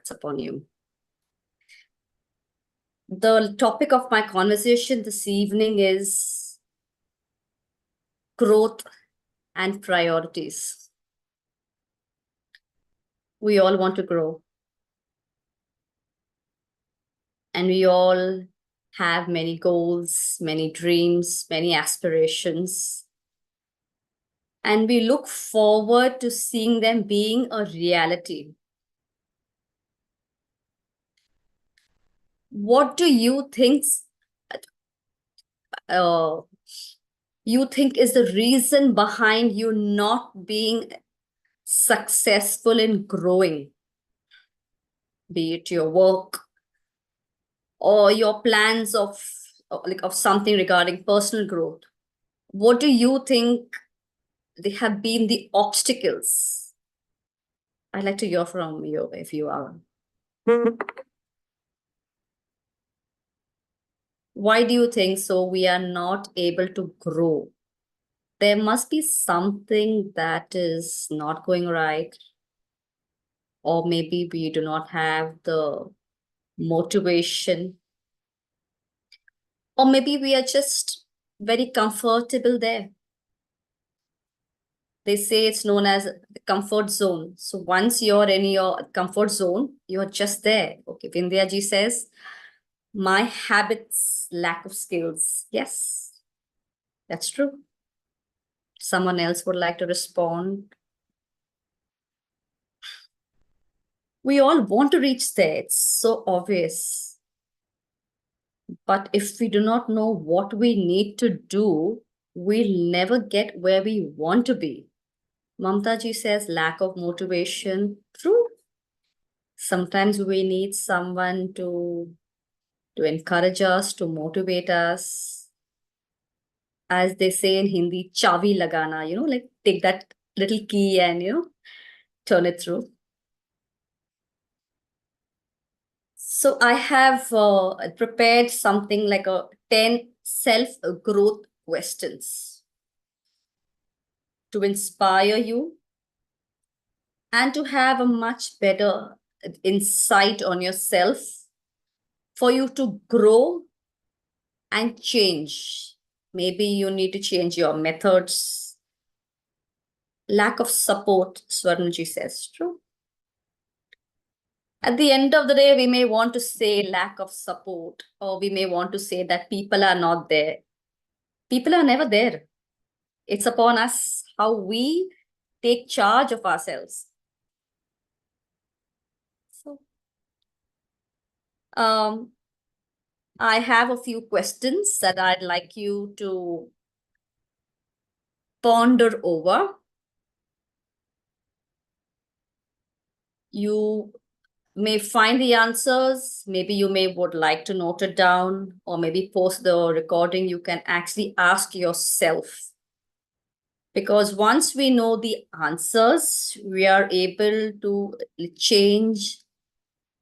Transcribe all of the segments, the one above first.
That's upon you. The topic of my conversation this evening is growth and priorities. We all want to grow. And we all have many goals, many dreams, many aspirations. And we look forward to seeing them being a reality. What do you think is the reason behind you not being successful in growing? Be it your work or your plans of something regarding personal growth. What do you think they have been the obstacles? I'd like to hear from you if you are. Why do you think so we are not able to grow? There must be something that is not going right, or maybe we do not have the motivation, or maybe we are just very comfortable there. They say it's known as the comfort zone. So once you're in your comfort zone, you're just there. Okay, Vindhya ji says, my habits, lack of skills. Yes, that's true. Someone else would like to respond. We all want to reach there. It's so obvious. But if we do not know what we need to do, we'll never get where we want to be. Mamta ji says lack of motivation. True. Sometimes we need someone to encourage us, to motivate us. As they say in Hindi, chavi lagana, like take that little key and, turn it through. So I have prepared something like 10 self-growth questions to inspire you and to have a much better insight on yourself for you to grow and change. Maybe you need to change your methods. Lack of support, Swarnaji says, true. At the end of the day, we may want to say lack of support, or we may want to say that people are not there. People are never there. It's upon us how we take charge of ourselves. So, I have a few questions that I'd like you to ponder over. You may find the answers. Maybe you would like to note it down, or maybe post the recording. You can actually ask yourself. Because once we know the answers, we are able to change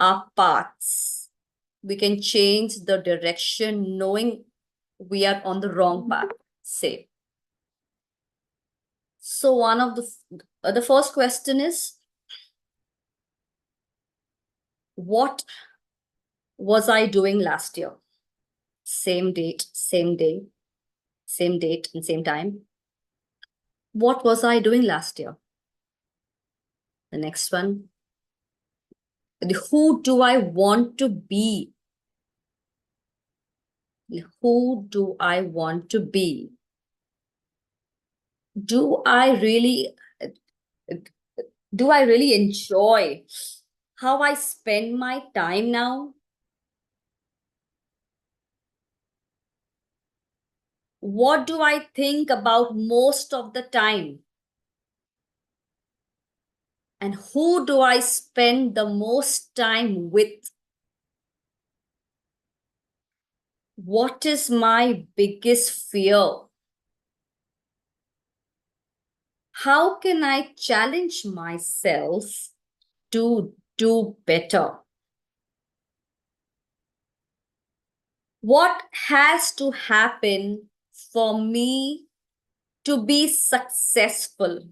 our paths. We can change the direction knowing we are on the wrong path, say. So one of the first question is, what was I doing last year? Same date, same day, same date and same time. What was I doing last year? The next one. Who do I want to be? Who do I want to be? Do I really enjoy how I spend my time now? What do I think about most of the time? And who do I spend the most time with? What is my biggest fear? How can I challenge myself to do better? What has to happen for me to be successful?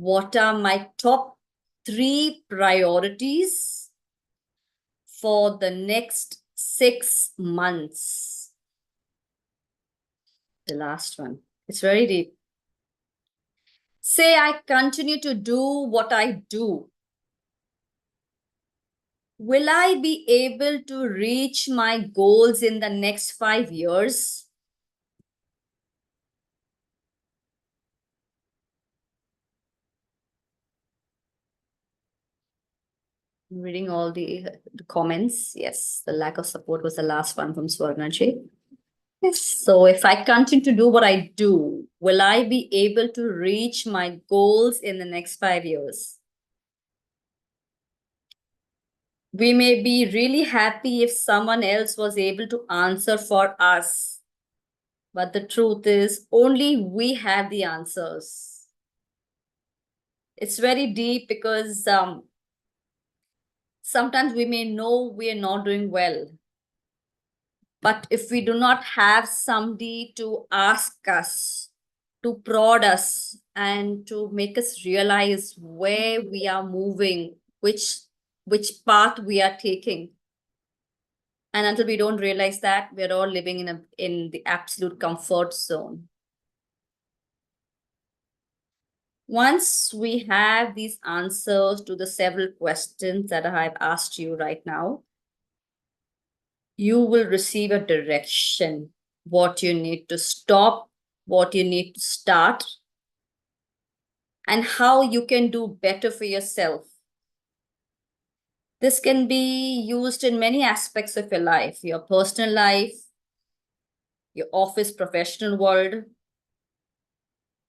What are my top 3 priorities for the next 6 months? The last one. It's very deep. Say I continue to do what I do. Will I be able to reach my goals in the next 5 years? I'm reading all the comments. Yes, the lack of support was the last one from Swarnaji. Yes, so if I continue to do what I do, will I be able to reach my goals in the next 5 years? We may be really happy if someone else was able to answer for us. But the truth is, only we have the answers. It's very deep because sometimes we may know we are not doing well. But if we do not have somebody to ask us, to prod us, and to make us realize where we are moving, which path we are taking, and until we don't realize that, we're all living in the absolute comfort zone. Once we have these answers to the several questions that I've asked you right now, you will receive a direction, what you need to stop, what you need to start, and how you can do better for yourself. This can be used in many aspects of your life, your personal life, your office professional world,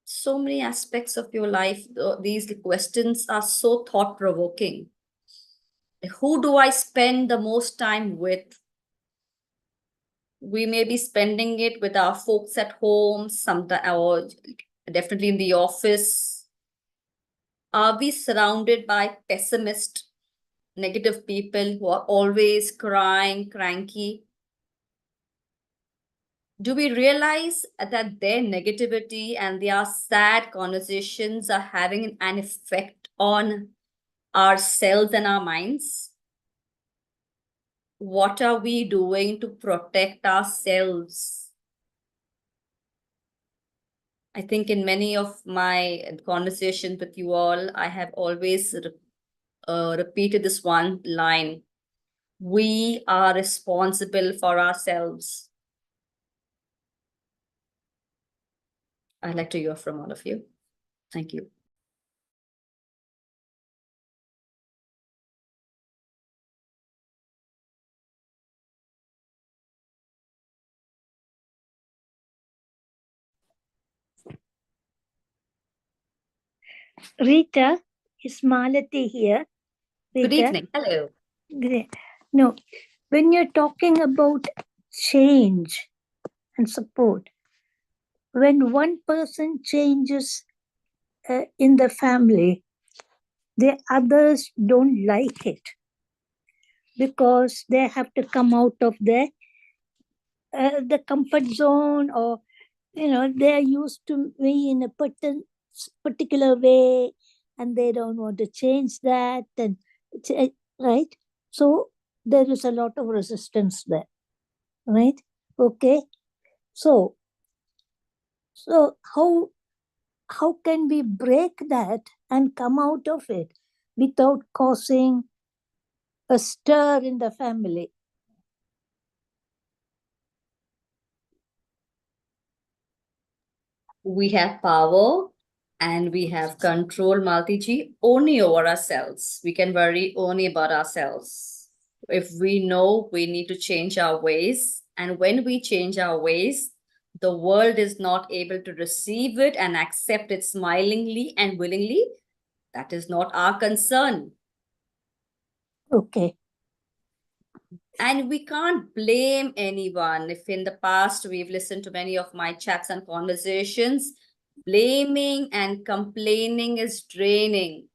so many aspects of your life. These questions are so thought-provoking. Who do I spend the most time with? We may be spending it with our folks at home, or definitely in the office. Are we surrounded by pessimist, negative people who are always crying, cranky? Do we realize that their negativity and their sad conversations are having an effect on ourselves and our minds? What are we doing to protect ourselves? I think in many of my conversations with you all, I have always repeated this one line. We are responsible for ourselves. I'd like to hear from all of you. Thank you. Rita, is Malati here? Rita? Good evening. Hello. Great. No, when you're talking about change and support, when one person changes in the family, the others don't like it because they have to come out of the comfort zone, or they're used to be in a particular way and they don't want to change that, and right, so there is a lot of resistance there, right? Okay, so how can we break that and come out of it without causing a stir in the family? We have power and we have control, Maltiji, only over ourselves. We can worry only about ourselves. If we know we need to change our ways, and when we change our ways, the world is not able to receive it and accept it smilingly and willingly, that is not our concern. Okay. And we can't blame anyone. If in the past we've listened to many of my chats and conversations, blaming and complaining is draining.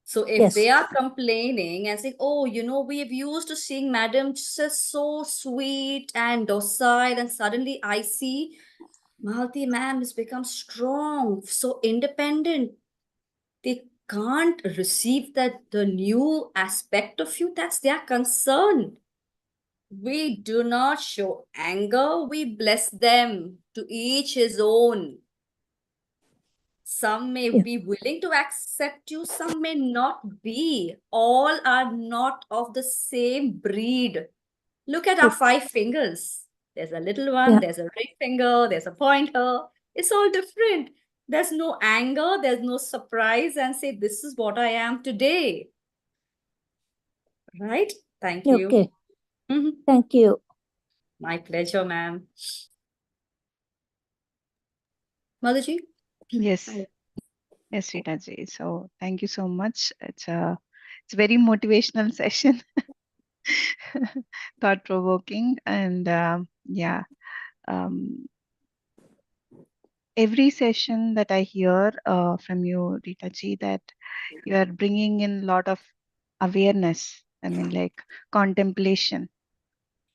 So if Yes. they are complaining and saying, oh, we've used to seeing Madam just so sweet and docile, and suddenly I see Malti ma'am has become strong, so independent. They can't receive that the new aspect of you. That's their concern. We do not show anger, we bless them, to each his own. Some may Yeah. be willing to accept you, some may not be. All are not of the same breed. Look at our Okay. 5 fingers. There's a little one, Yeah. there's a ring finger, there's a pointer. It's all different. There's no anger, there's no surprise, and say, this is what I am today. Right? Thank you. Okay. Mhm. Thank you. My pleasure, ma'am. Motherji? Yes, yes, Rita ji. So thank you so much. It's a very motivational session, thought provoking, and yeah. Um, every session that I hear from you, Rita ji, that you are bringing in a lot of awareness. I mean, like contemplation,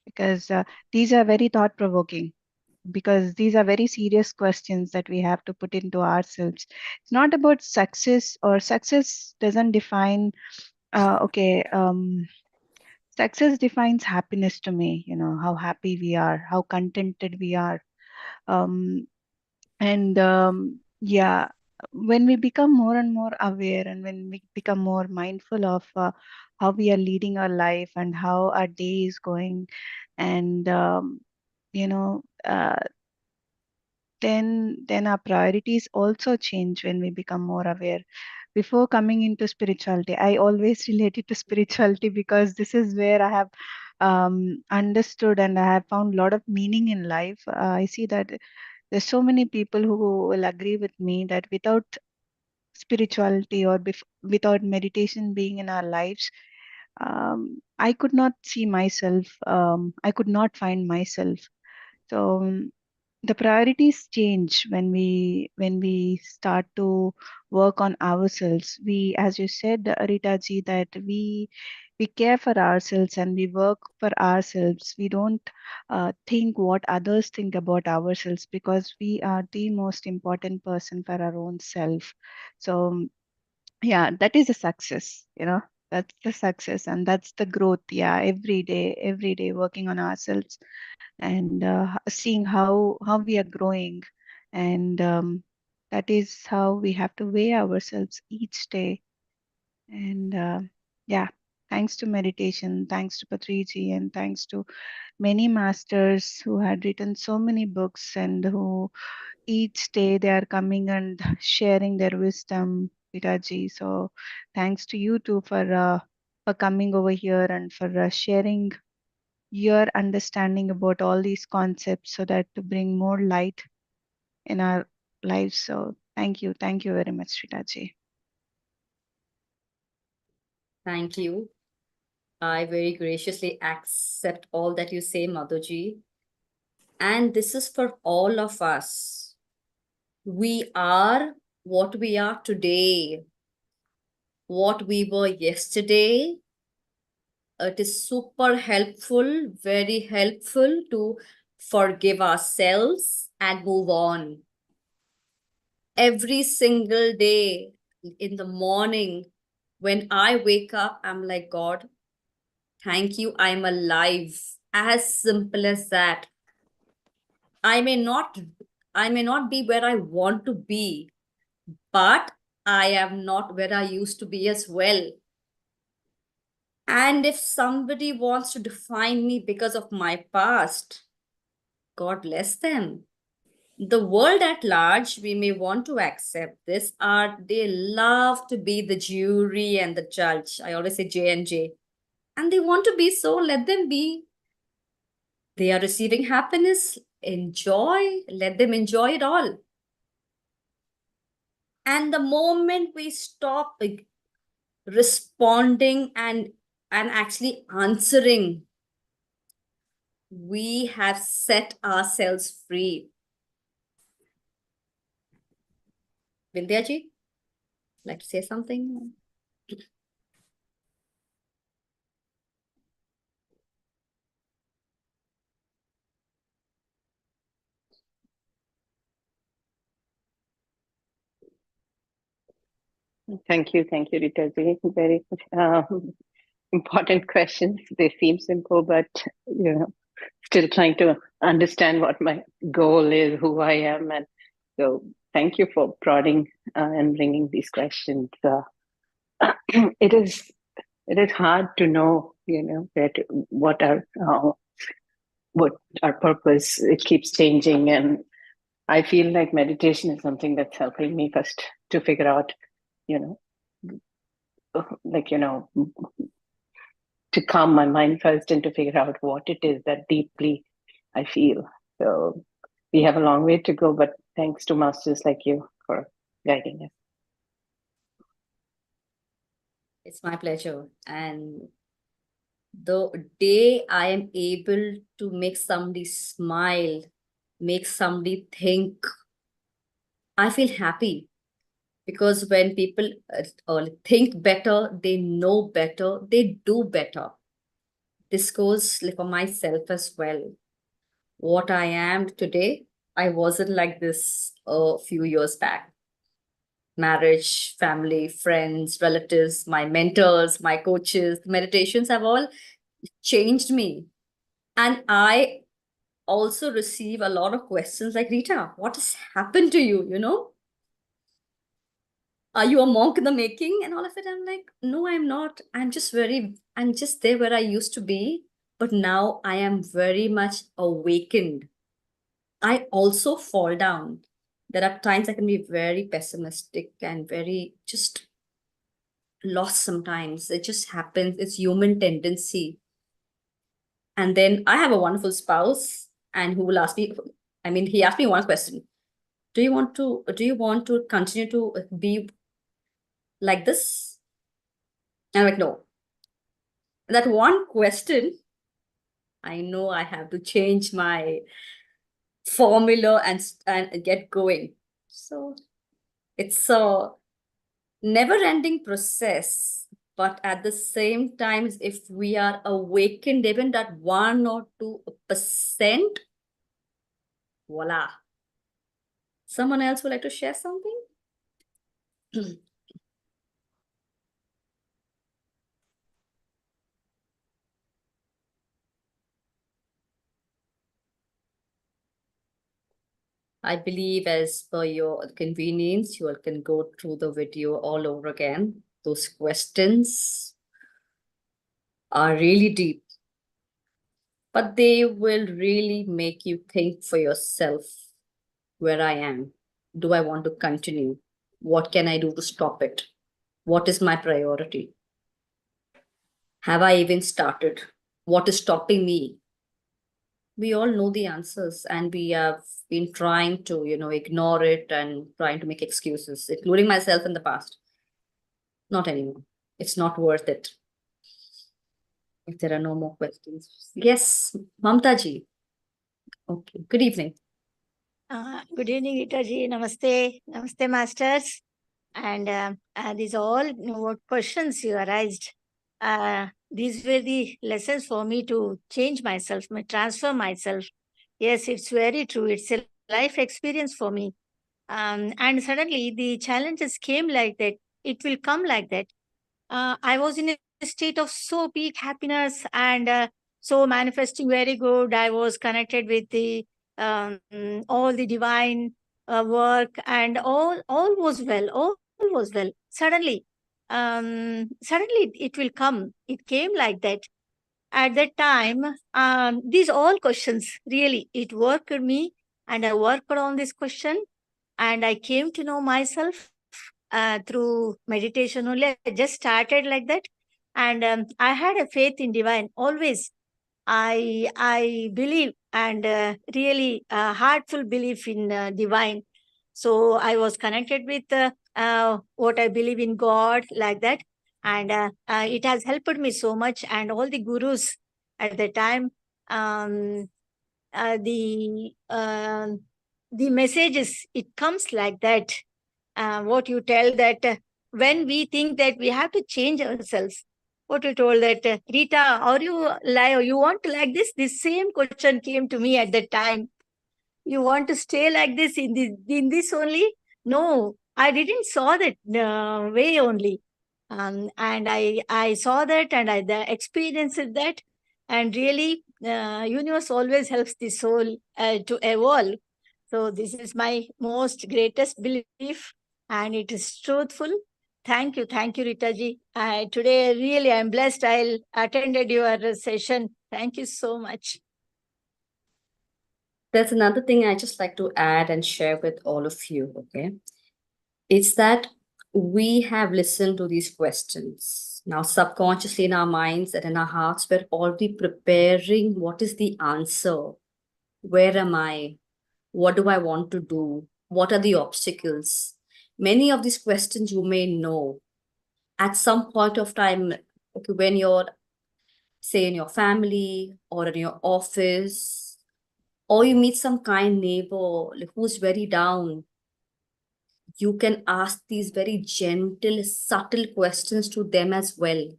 because these are very thought provoking. Because these are very serious questions that we have to put into ourselves. It's not about success, or success doesn't define. Okay, success defines happiness to me. You know how happy we are, how contented we are. Um, and yeah, when we become more and more aware, and when we become more mindful of how we are leading our life and how our day is going, and you know then our priorities also change when we become more aware. Before coming into spirituality, I always related to spirituality because this is where I have understood and I have found a lot of meaning in life. I see that there's so many people who will agree with me that without spirituality, or without meditation being in our lives, I could not see myself. I could not find myself. So the priorities change when we start to work on ourselves. We, as you said, Rita ji, that we care for ourselves and we work for ourselves. We don't think what others think about ourselves, because we are the most important person for our own self. So yeah, that is a success, that's the success, and that's the growth. Yeah, every day working on ourselves, and seeing how we are growing, and that is how we have to weigh ourselves each day. And yeah, thanks to meditation, thanks to Patriji, and thanks to many masters who had written so many books, and who each day they are coming and sharing their wisdom, Vitaji. So thanks to you too for coming over here and for sharing your understanding about all these concepts, so that to bring more light in our lives. So thank you very much, Ritaji. Thank you. I very graciously accept all that you say, Madhuji. And this is for all of us. We are what we are today, what we were yesterday. It is super helpful, very helpful to forgive ourselves and move on. Every single day in the morning, when I wake up, I'm like, God, thank you, I'm alive. As simple as that. I may not I may not be where I want to be, but I am not where I used to be as well. And if somebody wants to define me because of my past, God bless them. The world at large, we may want to accept this, are they love to be the jury and the judge. I always say J and J. And they want to be so, let them be. They are receiving happiness, enjoy, let them enjoy it all. And the moment we stop responding and actually answering, we have set ourselves free. Vindhya like to say something? Thank you, Rita. Very important questions. They seem simple, but still trying to understand what my goal is, who I am, and so thank you for prodding and bringing these questions. It is hard to know, what our purpose. It keeps changing, and I feel like meditation is something that's helping me first to figure out, you know, like to calm my mind first and to figure out what it is that deeply I feel. So we have a long way to go, but thanks to masters like you for guiding us. It's my pleasure. And the day I am able to make somebody smile, make somebody think, I feel happy. Because when people think better, they know better, they do better. This goes for myself as well. What I am today, I wasn't like this a few years back. Marriage, family, friends, relatives, my mentors, my coaches, the meditations have all changed me. And I also receive a lot of questions like, Rita, what has happened to you? Are you a monk in the making? And all of it. I'm like, no, I'm not. I'm just there where I used to be. But now I am very much awakened. I also fall down. There are times I can be very pessimistic and very just lost sometimes. It just happens. It's human tendency. And then I have a wonderful spouse and who will ask me, he asked me one question. Do you want to continue to be like this? And I'm like, no. That one question, I know I have to change my formula and get going. So it's a never-ending process. But at the same time, if we are awakened even that 1 or 2%, voila. Someone else would like to share something? I believe as per your convenience, you all can go through the video all over again. Those questions are really deep, but they will really make you think for yourself where I am. Do I want to continue? What can I do to stop it? What is my priority? Have I even started? What is stopping me? We all know the answers and we have been trying to, ignore it and trying to make excuses, including myself in the past. Not anymore. It's not worth it. If there are no more questions. Yes, Mamta ji. Okay. Good evening. Good evening, Rita ji. Namaste. Namaste, masters. And these all what questions you raised. These were the lessons for me to change myself, transform myself. Yes, it's very true. It's a life experience for me. And suddenly the challenges came like that. It will come like that. I was in a state of so big happiness and so manifesting very good. I was connected with the um, all the divine work and all was well. All was well. Suddenly it will come. It came like that. At that time, these all questions really it worked me, and I worked on this question, and I came to know myself through meditation only. I just started like that, and I had a faith in divine always. I believe and really heartful belief in divine. So I was connected with what I believe in God like that, and it has helped me so much. And all the gurus at the time, um, uh, the um the messages it comes like that. What you tell that when we think that we have to change ourselves, what you told that Rita, are you like you want to like this? This same question came to me at that time. You want to stay like this in this only? No, I didn't saw that way only. And I saw that and I experienced that. And really, universe always helps the soul to evolve. So this is my most greatest belief, and it is truthful. Thank you, Rita ji. Today, really, I'm blessed. I'll attended your session. Thank you so much. There's another thing I just like to add and share with all of you, okay? It's that we have listened to these questions. Now, subconsciously in our minds and in our hearts, we're already preparing what is the answer? Where am I? What do I want to do? What are the obstacles? Many of these questions you may know at some point of time, okay, when you're, say, in your family or in your office, or you meet some kind neighbor like, who's very down, you can ask these very gentle, subtle questions to them as well.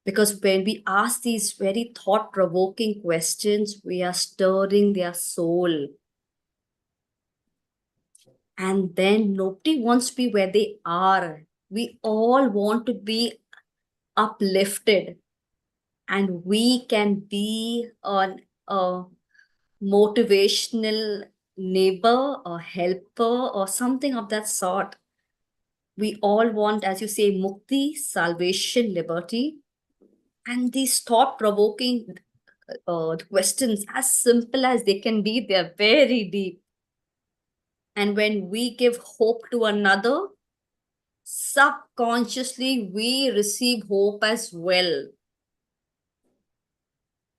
Because when we ask these very thought-provoking questions, we are stirring their soul. And then nobody wants to be where they are. We all want to be uplifted. And we can be a motivational neighbor or helper or something of that sort. We all want, as you say, mukti, salvation, liberty. And these thought-provoking questions, as simple as they can be, they're very deep. And when we give hope to another, subconsciously we receive hope as well.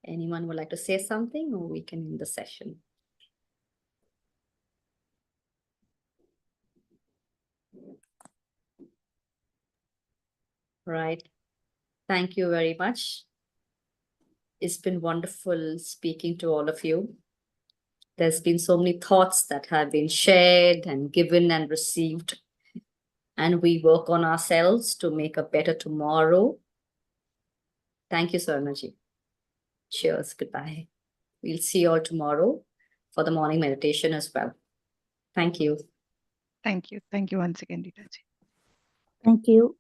Anyone would like to say something, or we can end the session? Right. Thank you very much. It's been wonderful speaking to all of you. There's been so many thoughts that have been shared and given and received. And we work on ourselves to make a better tomorrow. Thank you, Swarnaji. Cheers. Goodbye. We'll see you all tomorrow for the morning meditation as well. Thank you. Thank you. Thank you once again, Rita ji. Thank you.